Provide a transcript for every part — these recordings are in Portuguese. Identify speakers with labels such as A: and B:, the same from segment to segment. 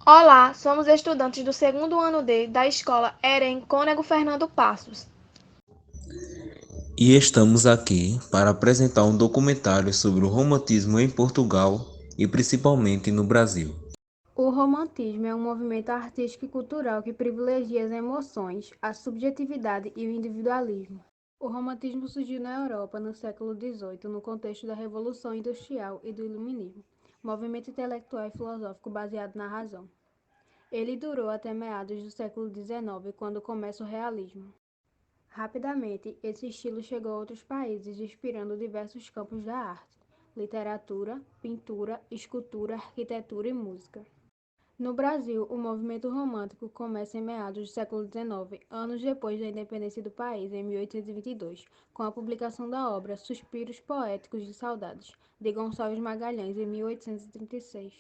A: Olá, somos estudantes do segundo ano D da escola Erem Cônego Fernando Passos.
B: E estamos aqui para apresentar um documentário sobre o romantismo em Portugal e principalmente no Brasil.
C: O romantismo é um movimento artístico e cultural que privilegia as emoções, a subjetividade e o individualismo. O romantismo surgiu na Europa no século XVIII, no contexto da Revolução Industrial e do Iluminismo, movimento intelectual e filosófico baseado na razão. Ele durou até meados do século XIX, quando começa o realismo. Rapidamente, esse estilo chegou a outros países, inspirando diversos campos da arte: literatura, pintura, escultura, arquitetura e música. No Brasil, o movimento romântico começa em meados do século XIX, anos depois da independência do país, em 1822, com a publicação da obra Suspiros Poéticos de Saudades, de Gonçalves Magalhães, em 1836.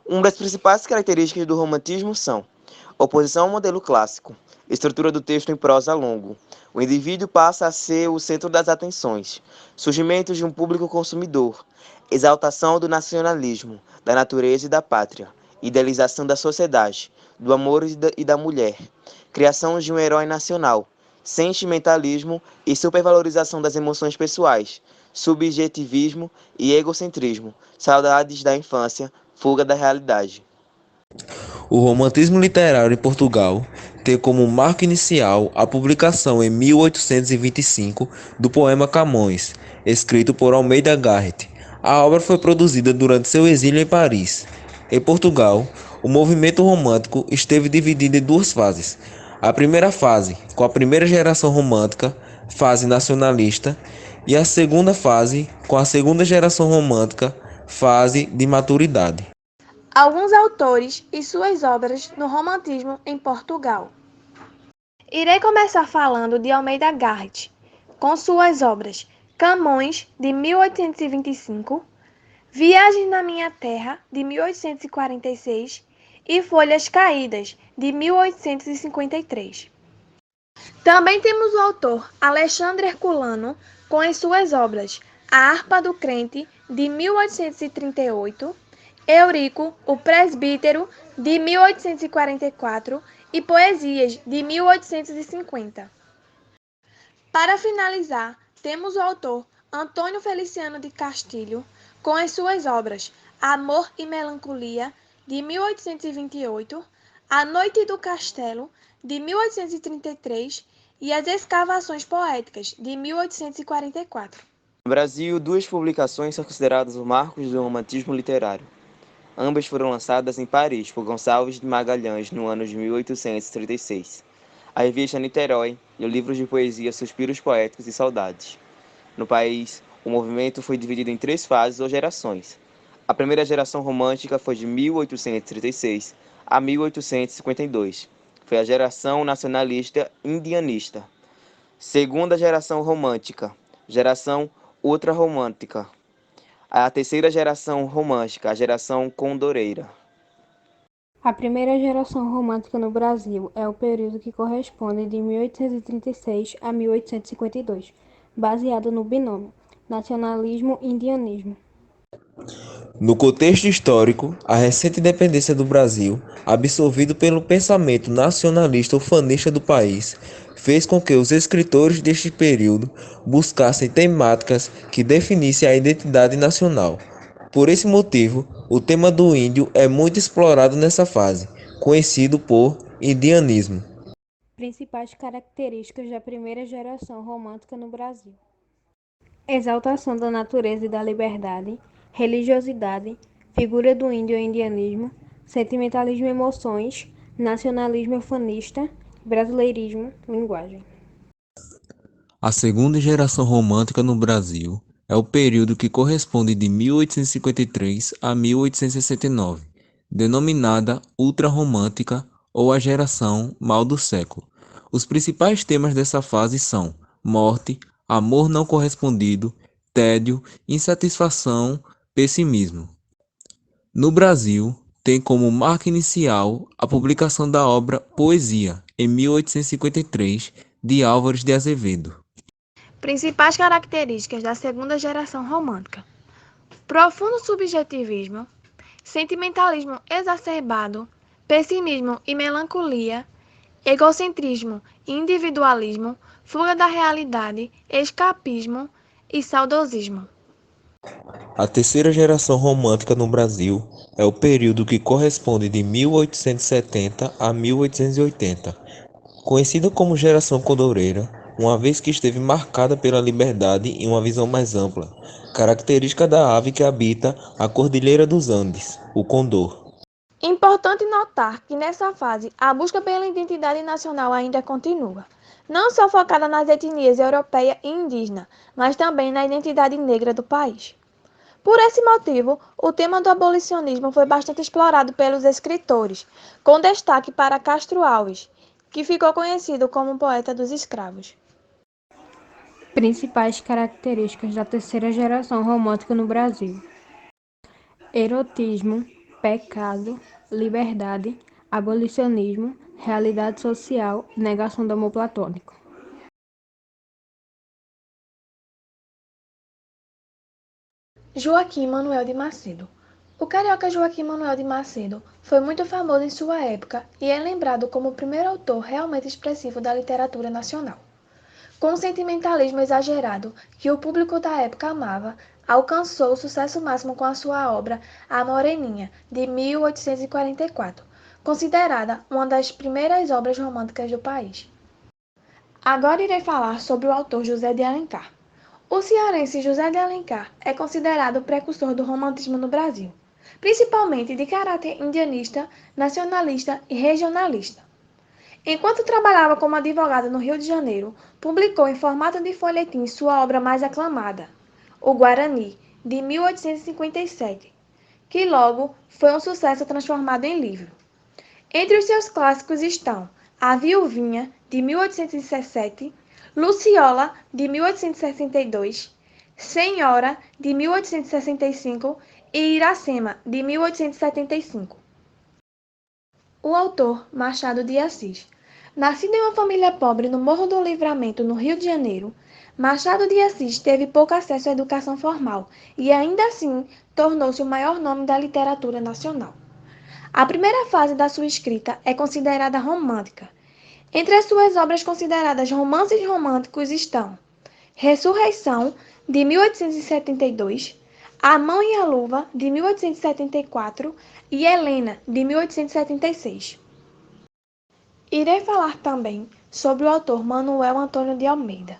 D: Uma das principais características do romantismo são oposição ao modelo clássico, estrutura do texto em prosa longo. O indivíduo passa a ser o centro das atenções, surgimento de um público consumidor, exaltação do nacionalismo, da natureza e da pátria, idealização da sociedade, do amor e da mulher, criação de um herói nacional, sentimentalismo e supervalorização das emoções pessoais, subjetivismo e egocentrismo, saudades da infância, fuga da realidade.
B: O romantismo literário em Portugal tem como marco inicial a publicação em 1825 do poema Camões, escrito por Almeida Garrett. A obra foi produzida durante seu exílio em Paris. Em Portugal, o movimento romântico esteve dividido em duas fases. A primeira fase, com a primeira geração romântica, fase nacionalista, e a segunda fase, com a segunda geração romântica, fase de maturidade.
A: Alguns autores e suas obras no romantismo em Portugal. Irei começar falando de Almeida Garrett, com suas obras Camões, de 1825, Viagem na Minha Terra, de 1846 e Folhas Caídas, de 1853. Também temos o autor Alexandre Herculano com as suas obras A Harpa do Crente, de 1838, Eurico, o Presbítero, de 1844 e Poesias, de 1850. Para finalizar, temos o autor Antônio Feliciano de Castilho com as suas obras Amor e Melancolia, de 1828, A Noite do Castelo, de 1833 e As Escavações Poéticas, de 1844.
D: No Brasil, duas publicações são consideradas os marcos do romantismo literário. Ambas foram lançadas em Paris por Gonçalves de Magalhães no ano de 1836. A revista Niterói e o livro de poesia Suspiros Poéticos e Saudades. No país, o movimento foi dividido em três fases ou gerações. A primeira geração romântica foi de 1836 a 1852. Foi a geração nacionalista indianista. Segunda geração romântica, geração ultrarromântica. A terceira geração romântica, a geração condoreira.
C: A primeira geração romântica no Brasil é o período que corresponde de 1836 a 1852, baseado no binômio nacionalismo e indianismo.
B: No contexto histórico, a recente independência do Brasil, absorvido pelo pensamento nacionalista ufanista do país, fez com que os escritores deste período buscassem temáticas que definissem a identidade nacional. Por esse motivo, o tema do índio é muito explorado nessa fase, conhecido por indianismo.
C: Principais características da primeira geração romântica no Brasil: exaltação da natureza e da liberdade, religiosidade, figura do índio e indianismo, sentimentalismo e emoções, nacionalismo ufanista, brasileirismo, linguagem.
B: A segunda geração romântica no Brasil é o período que corresponde de 1853 a 1869, denominada ultrarromântica ou a geração mal do século. Os principais temas dessa fase são morte, amor não correspondido, tédio, insatisfação, pessimismo. No Brasil, tem como marca inicial a publicação da obra Poesia, em 1853, de Álvares de Azevedo.
A: Principais características da segunda geração romântica: profundo subjetivismo, sentimentalismo exacerbado, pessimismo e melancolia, egocentrismo e individualismo, fuga da realidade, escapismo e saudosismo.
B: A terceira geração romântica no Brasil é o período que corresponde de 1870 a 1880, conhecida como geração condoreira, uma vez que esteve marcada pela liberdade e uma visão mais ampla, característica da ave que habita a Cordilheira dos Andes, o condor.
A: Importante notar que nessa fase a busca pela identidade nacional ainda continua, não só focada nas etnias europeia e indígena, mas também na identidade negra do país. Por esse motivo, o tema do abolicionismo foi bastante explorado pelos escritores, com destaque para Castro Alves, que ficou conhecido como poeta dos escravos.
C: Principais características da terceira geração romântica no Brasil: erotismo, pecado, liberdade, abolicionismo, realidade social e negação do amor platônico.
A: Joaquim Manuel de Macedo. O carioca Joaquim Manuel de Macedo foi muito famoso em sua época e é lembrado como o primeiro autor realmente expressivo da literatura nacional. Com um sentimentalismo exagerado que o público da época amava, alcançou o sucesso máximo com a sua obra A Moreninha, de 1844, considerada uma das primeiras obras românticas do país. Agora irei falar sobre o autor José de Alencar. O cearense José de Alencar é considerado o precursor do romantismo no Brasil, principalmente de caráter indianista, nacionalista e regionalista. Enquanto trabalhava como advogado no Rio de Janeiro, publicou em formato de folhetim sua obra mais aclamada, O Guarani, de 1857, que logo foi um sucesso transformado em livro. Entre os seus clássicos estão A Viuvinha, de 1817, Luciola, de 1862, Senhora, de 1865 e Iracema, de 1875. O autor, Machado de Assis. Nascido em uma família pobre no Morro do Livramento, no Rio de Janeiro, Machado de Assis teve pouco acesso à educação formal e ainda assim tornou-se o maior nome da literatura nacional. A primeira fase da sua escrita é considerada romântica. Entre as suas obras consideradas romances românticos estão Ressurreição, de 1872, A Mão e a Luva, de 1874 e Helena, de 1876. Irei falar também sobre o autor Manuel Antônio de Almeida.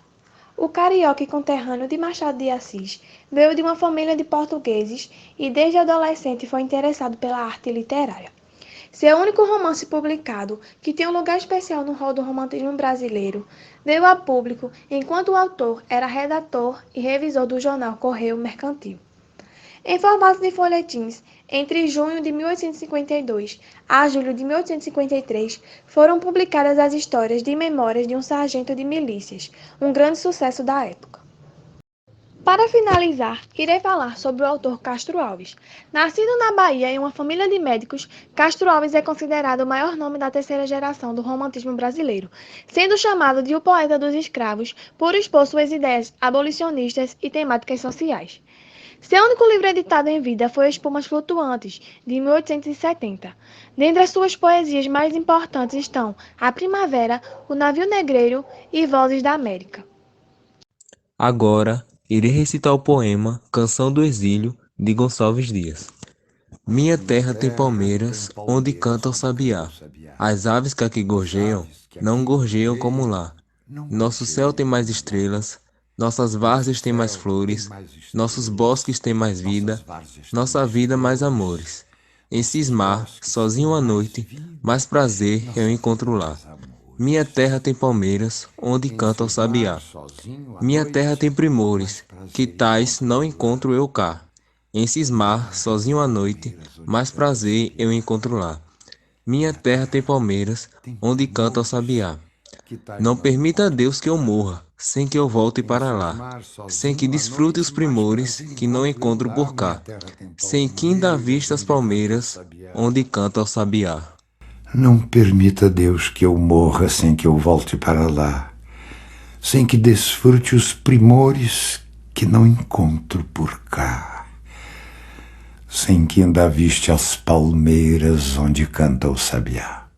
A: O carioca e conterrâneo de Machado de Assis veio de uma família de portugueses e desde adolescente foi interessado pela arte literária. Seu único romance publicado, que tem um lugar especial no rol do romantismo brasileiro, veio a público enquanto o autor era redator e revisor do jornal Correio Mercantil. Em formato de folhetins, entre junho de 1852 a julho de 1853, foram publicadas as histórias de memórias de um sargento de milícias, um grande sucesso da época. Para finalizar, irei falar sobre o autor Castro Alves. Nascido na Bahia em uma família de médicos, Castro Alves é considerado o maior nome da terceira geração do romantismo brasileiro, sendo chamado de o poeta dos escravos por expor suas ideias abolicionistas e temáticas sociais. Seu único livro editado em vida foi Espumas Flutuantes, de 1870. Dentre as suas poesias mais importantes estão A Primavera, O Navio Negreiro e Vozes da América.
B: Agora, irei recitar o poema Canção do Exílio, de Gonçalves Dias. Minha terra tem palmeiras, onde canta o sabiá. As aves que aqui gorjeiam, não gorjeiam como lá. Nosso céu tem mais estrelas, nossas várzeas têm mais flores, nossos bosques têm mais vida, nossa vida mais amores. Em cismar, sozinho à noite, mais prazer eu encontro lá. Minha terra tem palmeiras, onde canta o sabiá. Minha terra tem primores, que tais não encontro eu cá. Em cismar, sozinho à noite, mais prazer eu encontro lá. Minha terra tem palmeiras, onde canta o sabiá. Não permita a Deus que eu morra, sem que eu volte para lá, sem que desfrute os primores que não encontro por cá, sem que ainda vista as palmeiras, onde canta o sabiá.
E: Não permita, Deus, que eu morra sem que eu volte para lá, sem que desfrute os primores que não encontro por cá, sem que ainda viste as palmeiras onde canta o sabiá.